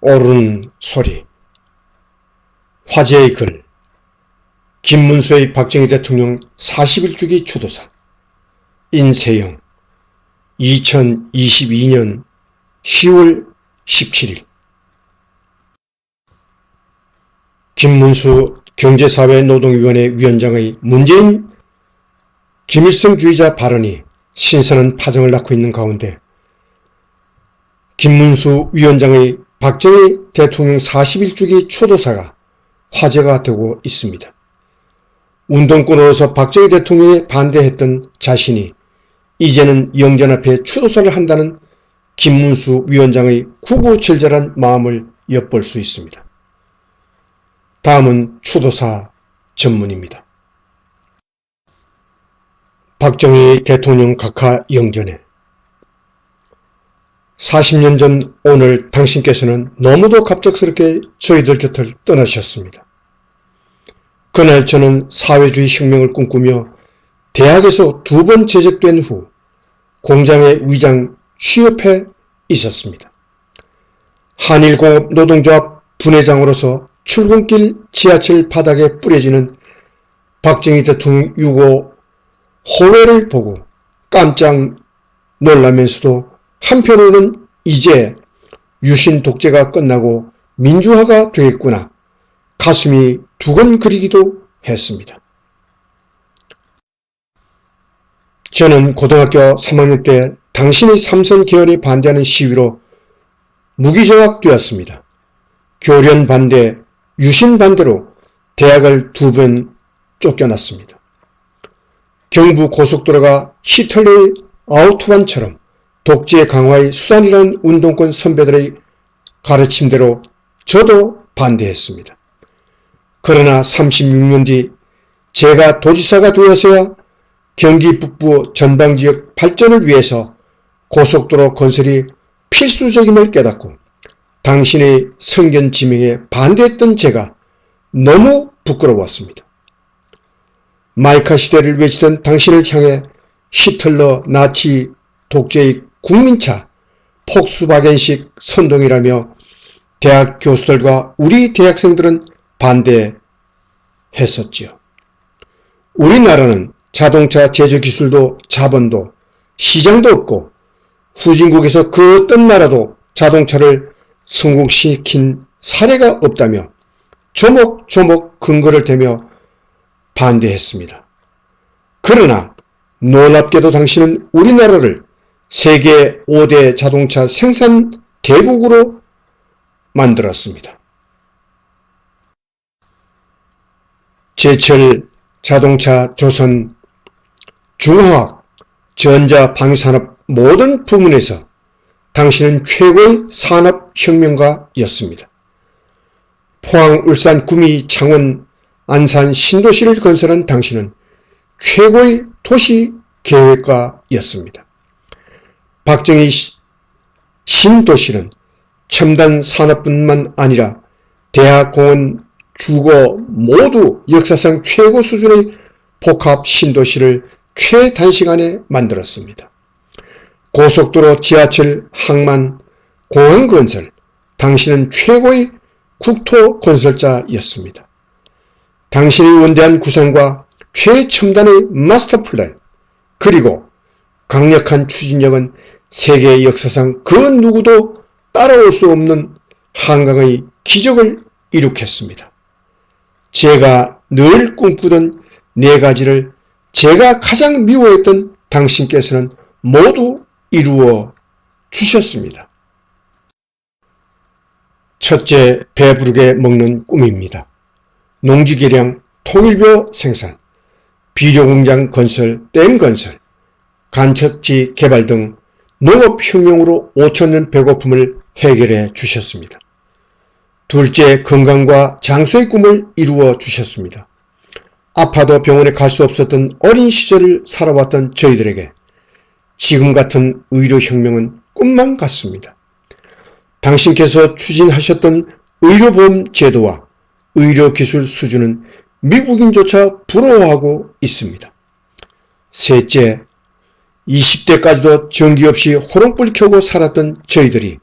오르는 소리. 화제의 글. 김문수의 박정희 대통령 40일주기 추도사. 인쇄형. 2022년 10월 17일. 김문수 경제사회노동위원회 위원장의 문재인 김일성주의자 발언이 신선한 파장을 낳고 있는 가운데 김문수 위원장의 박정희 대통령 40일주기 추도사가 화제가 되고 있습니다. 운동권으로서 박정희 대통령에 반대했던 자신이 이제는 영전 앞에 추도사를 한다는 김문수 위원장의 구구절절한 마음을 엿볼 수 있습니다. 다음은 추도사 전문입니다. 박정희 대통령 각하 영전에 40년 전 오늘 당신께서는 너무도 갑작스럽게 저희들 곁을 떠나셨습니다. 그날 저는 사회주의 혁명을 꿈꾸며 대학에서 2번 재직된 후 공장의 위장 취업해 있었습니다. 한일공업노동조합 분회장으로서 출근길 지하철 바닥에 뿌려지는 박정희 대통령 유고 호회를 보고 깜짝 놀라면서도 한편으로는 이제 유신 독재가 끝나고 민주화가 되겠구나 가슴이 두근거리기도 했습니다. 저는 고등학교 3학년 때 당신의 삼선 계열에 반대하는 시위로 무기정학되었습니다. 교련 반대, 유신 반대로 대학을 2번 쫓겨났습니다. 경부 고속도로가 히틀러의 아우토반처럼 독재 강화의 수단이라는 운동권 선배들의 가르침대로 저도 반대했습니다. 그러나 36년 뒤 제가 도지사가 되어서야 경기 북부 전방지역 발전을 위해서 고속도로 건설이 필수적임을 깨닫고 당신의 성견 지명에 반대했던 제가 너무 부끄러웠습니다. 마이카 시대를 외치던 당신을 향해 히틀러, 나치, 독재의 국민차, 폭스바겐식 선동이라며 대학 교수들과 우리 대학생들은 반대했었지요. 우리나라는 자동차 제조 기술도 자본도 시장도 없고 후진국에서 그 어떤 나라도 자동차를 성공시킨 사례가 없다며 조목조목 근거를 대며 반대했습니다. 그러나 놀랍게도 당신은 우리나라를 세계 5대 자동차 생산 대국으로 만들었습니다. 제철, 자동차, 조선, 중화학, 전자, 방위산업 모든 부문에서 당신은 최고의 산업혁명가였습니다. 포항, 울산, 구미, 창원, 안산, 신도시를 건설한 당신은 최고의 도시계획가였습니다. 박정희 신도시는 첨단 산업뿐만 아니라 대학, 공원, 주거 모두 역사상 최고 수준의 복합 신도시를 최단시간에 만들었습니다. 고속도로, 지하철, 항만, 공항 건설, 당신은 최고의 국토 건설자였습니다. 당신의 원대한 구상과 최첨단의 마스터 플랜, 그리고 강력한 추진력은 세계 역사상 그 누구도 따라올 수 없는 한강의 기적을 이룩했습니다. 제가 늘 꿈꾸던 4가지를 제가 가장 미워했던 당신께서는 모두 이루어 주셨습니다. 첫째, 배부르게 먹는 꿈입니다. 농지 개량, 통일벼 생산, 비료공장 건설, 댐 건설, 간척지 개발 등 농업혁명으로 5천년 배고픔을 해결해 주셨습니다. 둘째, 건강과 장수의 꿈을 이루어 주셨습니다. 아파도 병원에 갈 수 없었던 어린 시절을 살아왔던 저희들에게 지금 같은 의료혁명은 꿈만 같습니다. 당신께서 추진하셨던 의료보험 제도와 의료기술 수준은 미국인조차 부러워하고 있습니다. 셋째, 20대까지도 전기 없이 호롱불 켜고 살았던 저희들이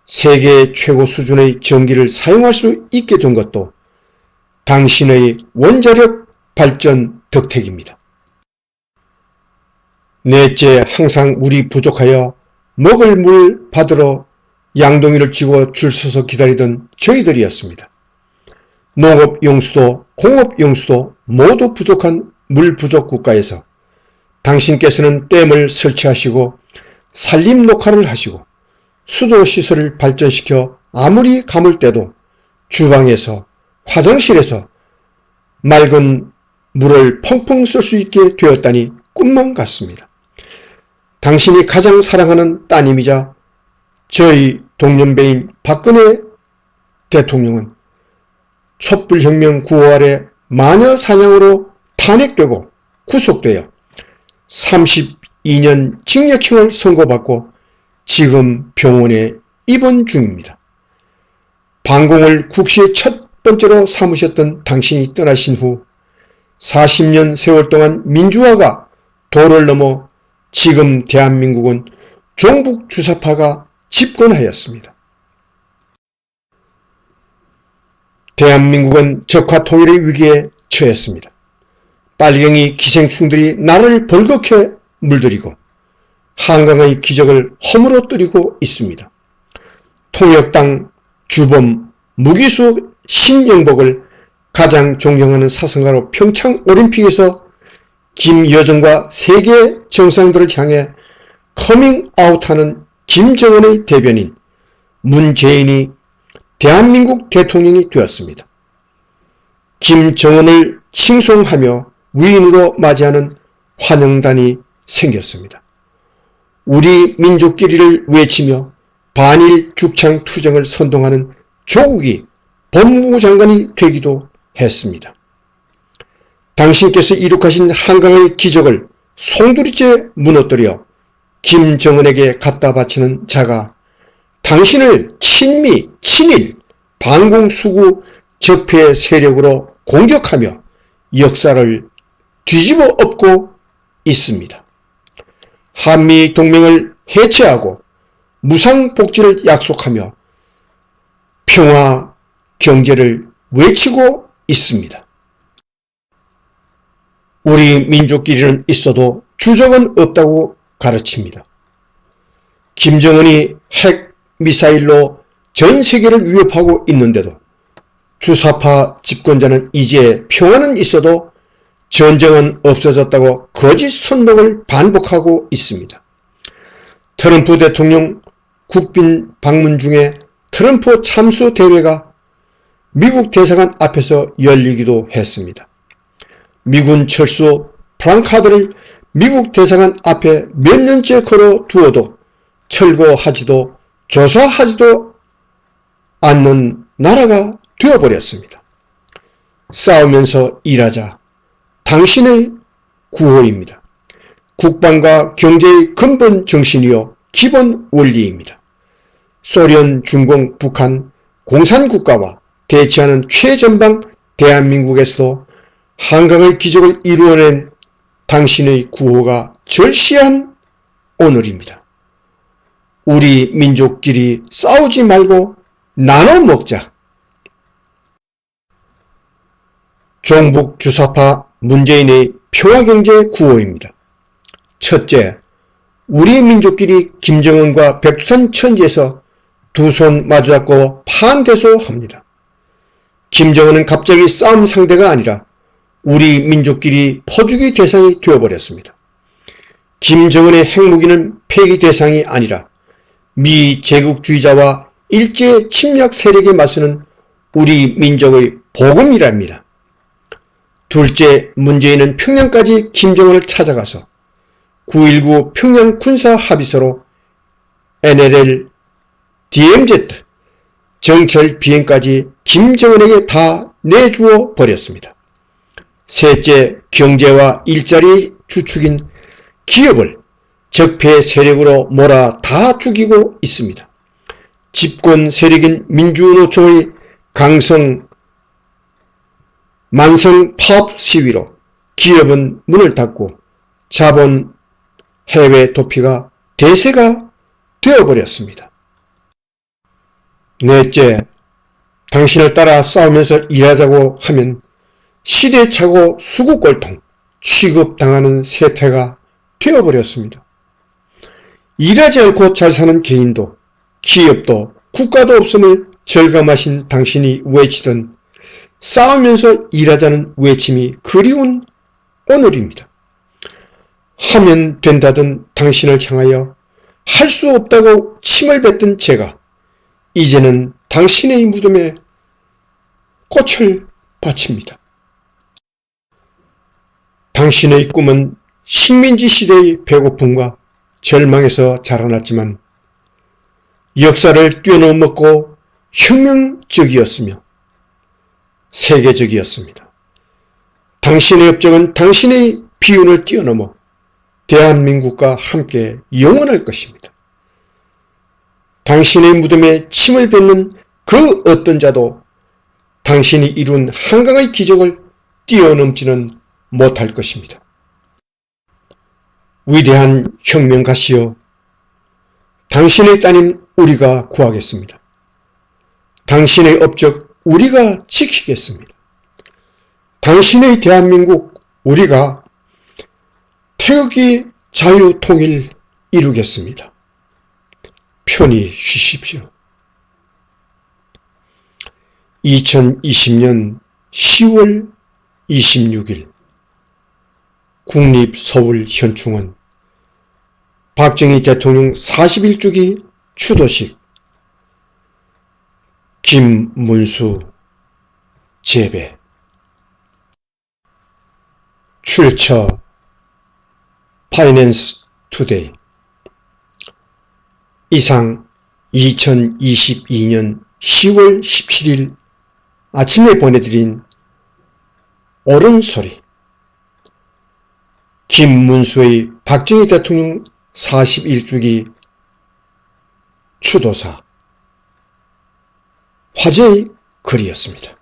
세계 최고 수준의 전기를 사용할 수 있게 된 것도 당신의 원자력 발전 덕택입니다. 넷째, 항상 물이 부족하여 먹을 물 받으러 양동이를 쥐고 줄 서서 기다리던 저희들이었습니다. 농업용수도 공업용수도 모두 부족한 물 부족 국가에서 당신께서는 댐을 설치하시고 산림 녹화를 하시고 수도시설을 발전시켜 아무리 가물 때도 주방에서 화장실에서 맑은 물을 펑펑 쓸 수 있게 되었다니 꿈만 같습니다. 당신이 가장 사랑하는 따님이자 저희 동년배인 박근혜 대통령은 촛불혁명 구호 아래 마녀 사냥으로 탄핵되고 구속되어 32년 징역형을 선고받고 지금 병원에 입원 중입니다. 반공을 국시의 첫 번째로 삼으셨던 당신이 떠나신 후 40년 세월 동안 민주화가 도를 넘어 지금 대한민국은 종북 주사파가 집권하였습니다. 대한민국은 적화 통일의 위기에 처했습니다. 빨갱이 기생충들이 나라를 벌겋게 물들이고 한강의 기적을 허물어뜨리고 있습니다. 통역당 주범 무기수 신영복을 가장 존경하는 사성가로 평창올림픽에서 김여정과 세계 정상들을 향해 커밍아웃하는 김정은의 대변인 문재인이 대한민국 대통령이 되었습니다. 김정은을 칭송하며 위인으로 맞이하는 환영단이 생겼습니다. 우리 민족끼리를 외치며 반일 죽창 투쟁을 선동하는 조국이 법무부 장관이 되기도 했습니다. 당신께서 이룩하신 한강의 기적을 송두리째 무너뜨려 김정은에게 갖다 바치는 자가 당신을 친미, 친일, 반공수구 적폐 세력으로 공격하며 역사를 뒤집어 엎고 있습니다. 한미 동맹을 해체하고 무상복지를 약속하며 평화 경제를 외치고 있습니다. 우리 민족끼리는 있어도 주적은 없다고 가르칩니다. 김정은이 핵 미사일로 전 세계를 위협하고 있는데도 주사파 집권자는 이제 평화는 있어도 전쟁은 없어졌다고 거짓 선동을 반복하고 있습니다. 트럼프 대통령 국빈 방문 중에 트럼프 참수 대회가 미국 대사관 앞에서 열리기도 했습니다. 미군 철수 플랜카드를 미국 대사관 앞에 몇 년째 걸어 두어도 철거하지도 조사하지도 않는 나라가 되어버렸습니다. 싸우면서 일하자. 당신의 구호입니다. 국방과 경제의 근본 정신이요 기본 원리입니다. 소련, 중공, 북한, 공산국가와 대치하는 최전방 대한민국에서도 한강의 기적을 이루어낸 당신의 구호가 절실한 오늘입니다. 우리 민족끼리 싸우지 말고 나눠 먹자. 종북 주사파 문재인의 평화경제 구호입니다. 첫째, 우리 민족끼리 김정은과 백두산 천지에서 두 손 마주잡고 파한대소합니다. 김정은은 갑자기 싸움 상대가 아니라 우리 민족끼리 퍼주기 대상이 되어버렸습니다. 김정은의 핵무기는 폐기 대상이 아니라 미 제국주의자와 일제 침략 세력에 맞서는 우리 민족의 복음이랍니다. 둘째, 문재인은 평양까지 김정은을 찾아가서 9.19 평양 군사 합의서로 NLL, DMZ 정찰 비행까지 김정은에게 다 내주어 버렸습니다. 셋째, 경제와 일자리 주축인 기업을 적폐 세력으로 몰아 다 죽이고 있습니다. 집권 세력인 민주노총의 만성 파업 시위로 기업은 문을 닫고 자본 해외 도피가 대세가 되어버렸습니다. 넷째, 당신을 따라 싸우면서 일하자고 하면 시대착오 수구꼴통 취급당하는 세태가 되어버렸습니다. 일하지 않고 잘 사는 개인도 기업도 국가도 없음을 절감하신 당신이 외치던 싸우면서 일하자는 외침이 그리운 오늘입니다. 하면 된다던 당신을 향하여 할 수 없다고 침을 뱉던 제가 이제는 당신의 무덤에 꽃을 바칩니다. 당신의 꿈은 식민지 시대의 배고픔과 절망에서 자라났지만 역사를 뛰어넘었고 혁명적이었으며 세계적이었습니다. 당신의 업적은 당신의 비운을 뛰어넘어 대한민국과 함께 영원할 것입니다. 당신의 무덤에 침을 뱉는 그 어떤 자도 당신이 이룬 한강의 기적을 뛰어넘지는 못할 것입니다. 위대한 혁명가시여, 당신의 따님 우리가 구하겠습니다. 당신의 업적 우리가 지키겠습니다. 당신의 대한민국 우리가 태극기 자유통일 이루겠습니다. 편히 쉬십시오. 2020년 10월 26일 국립서울현충원 박정희 대통령 41주기 추도식 김문수 재배 출처 파이낸스 투데이. 이상 2022년 10월 17일 아침에 보내드린 옳은 소리, 김문수의 박정희 대통령 41주기 추도사 화제의 글이었습니다.